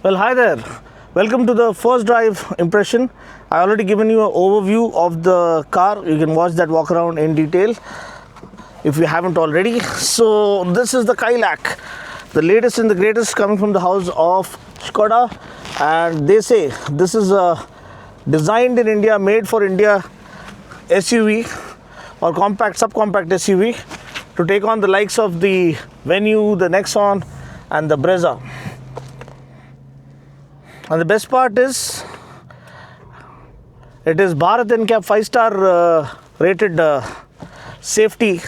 Well, hi there. Welcome to the first drive impression. I already given you an overview of the car. You can watch that walk around in detail if you haven't already. So this is the Kailak, the latest and the greatest coming from the house of Skoda, and they say this is a designed in India, made for India SUV or compact, subcompact SUV to take on the likes of the Venue, the Nexon and the Brezza. And the best part is, it is Bharat NCAP 5-star rated safety.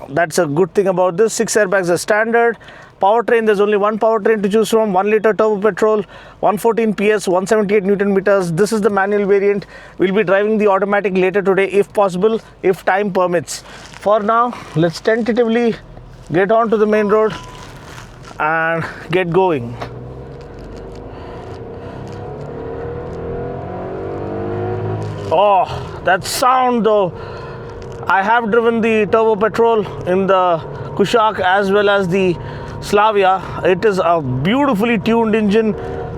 That's a good thing about this. 6 airbags are standard. Powertrain, there's only one powertrain to choose from. 1 liter turbo petrol, 114 PS, 178 Newton meters. This is the manual variant. We'll be driving the automatic later today if possible, if time permits. For now, let's tentatively get onto the main road and get going. Oh, that sound though. I have driven the turbo petrol in the Kushaq as well as the Slavia. It is a beautifully tuned engine,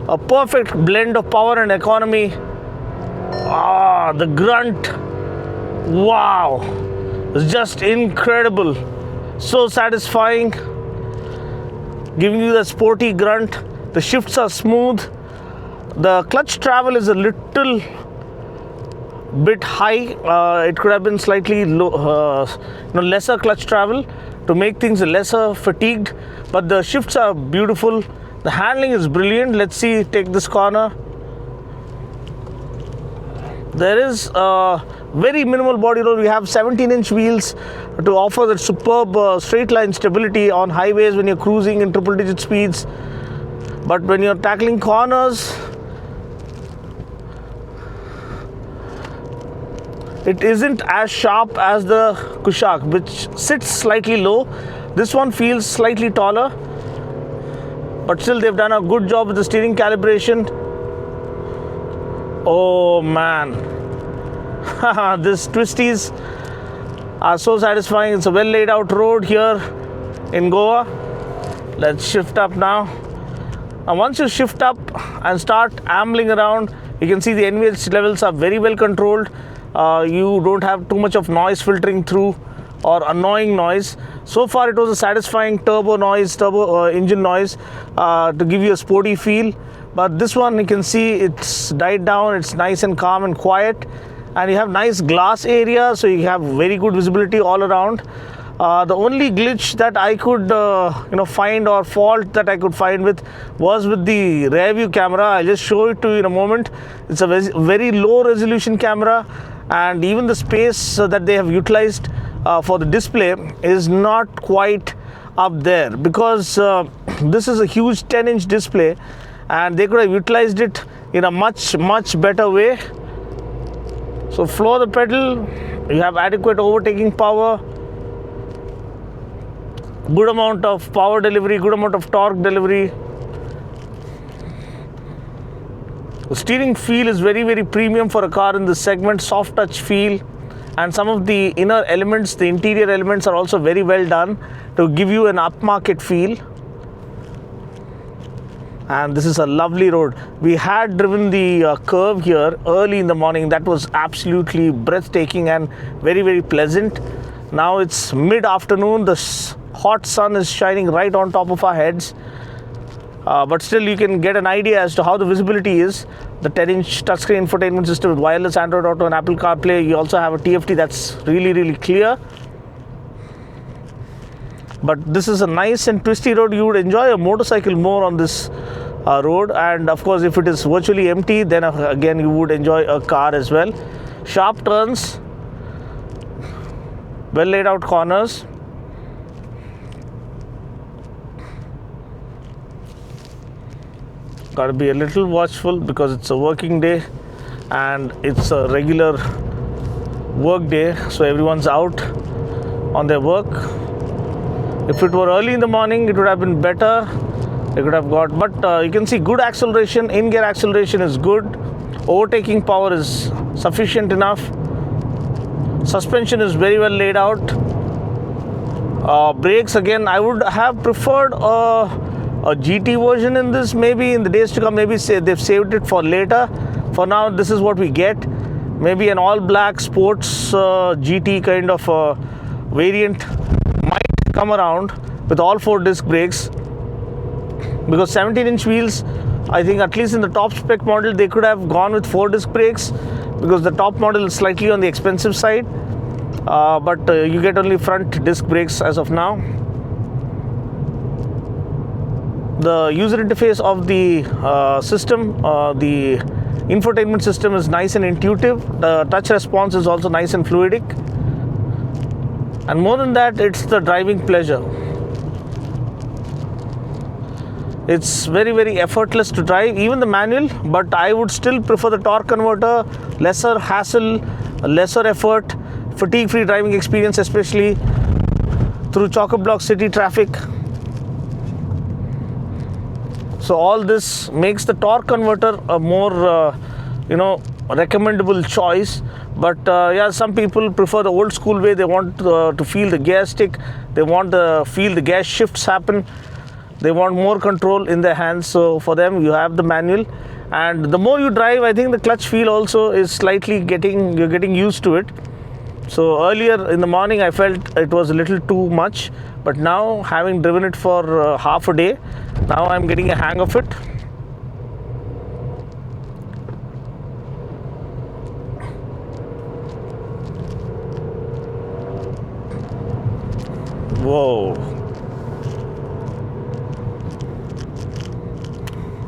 a perfect blend of power and economy. The grunt, wow, it's just incredible. So satisfying, giving you the sporty grunt. The shifts are smooth. The clutch travel is a little bit high. It could have been slightly low, lesser clutch travel to make things lesser fatigued, but the shifts are beautiful. The handling is brilliant. Let's see, take this corner. There is a very minimal body roll. We have 17-inch wheels to offer that superb straight line stability on highways when you're cruising in triple digit speeds, but when you're tackling corners, it isn't as sharp as the Kushaq, which sits slightly low. This one feels slightly taller, but still they've done a good job with the steering calibration. Oh man, these twisties are so satisfying. It's a well laid out road here in Goa. Let's shift up now. And once you shift up and start ambling around, you can see the NVH levels are very well controlled. You don't have too much of noise filtering through or annoying noise. So far it was a satisfying turbo engine noise to give you a sporty feel, but this one you can see it's died down. It's nice and calm and quiet, and you have nice glass area, so you have very good visibility all around. The only glitch that I could find, or fault that I could find was with the rear view camera. I'll just show it to you in a moment. It's a very low resolution camera, and even the space that they have utilized for the display is not quite up there, because this is a huge 10-inch display and they could have utilized it in a much better way. So floor the pedal, you have adequate overtaking power, good amount of power delivery, good amount of torque delivery. The steering feel is very premium for a car in this segment. Soft touch feel, and some of the inner elements, the interior elements, are also very well done to give you an upmarket feel. And this is a lovely road. We had driven the curve here early in the morning. That was absolutely breathtaking and very pleasant. Now it's mid-afternoon. The hot sun is shining right on top of our heads, but still you can get an idea as to how the visibility is. The 10-inch touchscreen infotainment system with wireless Android Auto and Apple CarPlay. You also have a TFT that's really clear. But this is a nice and twisty road. You would enjoy a motorcycle more on this road, and of course if it is virtually empty, then again you would enjoy a car as well. Sharp turns, well laid out corners. Got to be a little watchful because it's a working day and it's a regular work day, so everyone's out on their work. If it were early in the morning, it would have been better. They could have got, but you can see good acceleration. In-gear acceleration is good. Overtaking power is sufficient enough. Suspension is very well laid out. Brakes, again, I would have preferred a a GT version in this. Maybe in the days to come, maybe they've saved it for later. For now, this is what we get. Maybe an all-black sports GT kind of variant might come around with all 4 disc brakes, because 17-inch wheels, I think at least in the top spec model they could have gone with 4 disc brakes, because the top model is slightly on the expensive side, but you get only front disc brakes as of now. The user interface of the system, the infotainment system, is nice and intuitive. The touch response is also nice and fluidic, and more than that, it's the driving pleasure. It's very, very effortless to drive, even the manual, but I would still prefer the torque converter. Lesser hassle, lesser effort, fatigue-free driving experience, especially through chock-a-block city traffic. So all this makes the torque converter a more, recommendable choice. But yeah, some people prefer the old school way. They want to feel the gear stick. They want to feel the gear shifts happen. They want more control in their hands. So for them, you have the manual. And the more you drive, I think the clutch feel also is slightly you're getting used to it. So earlier in the morning, I felt it was a little too much. But now, having driven it for half a day, now I'm getting a hang of it. Whoa.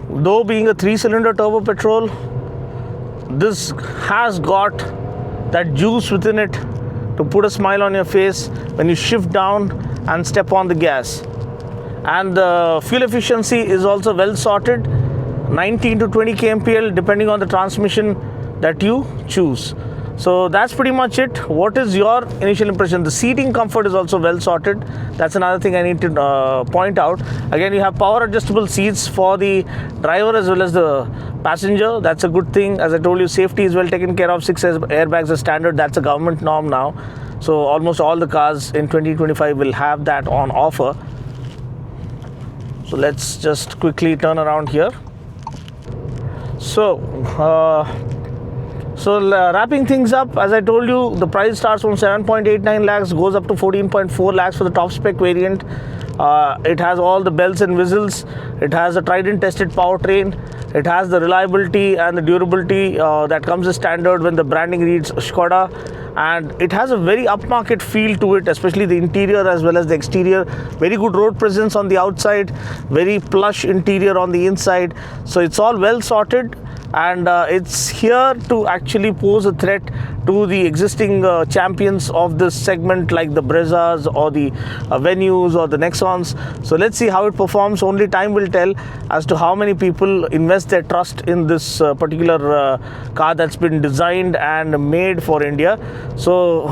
Though being a 3-cylinder turbo petrol, this has got that juice within it to put a smile on your face when you shift down and step on the gas. And the fuel efficiency is also well sorted, 19 to 20 kmpl depending on the transmission that you choose. So that's pretty much it. What is your initial impression? The seating comfort is also well sorted. That's another thing I need to point out. Again, you have power adjustable seats for the driver as well as the passenger. That's a good thing. As I told you, safety is well taken care of. 6 airbags are standard. That's a government norm now. So almost all the cars in 2025 will have that on offer. So let's just quickly turn around here. So wrapping things up, as I told you, the price starts from 7.89 lakhs, goes up to 14.4 lakhs for the top spec variant. It has all the bells and whistles. It has a tried and tested powertrain. It has the reliability and the durability that comes as standard when the branding reads Skoda. And it has a very upmarket feel to it, especially the interior as well as the exterior. Very good road presence on the outside, very plush interior on the inside. So it's all well sorted, and it's here to actually pose a threat to the existing champions of this segment, like the Brezzas or the Venues or the Nexons. So let's see how it performs. Only time will tell as to how many people invest their trust in this particular car that's been designed and made for India. So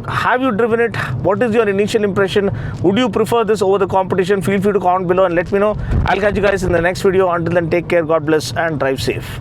have you driven it? What is your initial impression? Would you prefer this over the competition? Feel free to comment below and let me know. I'll catch you guys in the next video. Until then, take care, God bless, and drive safe.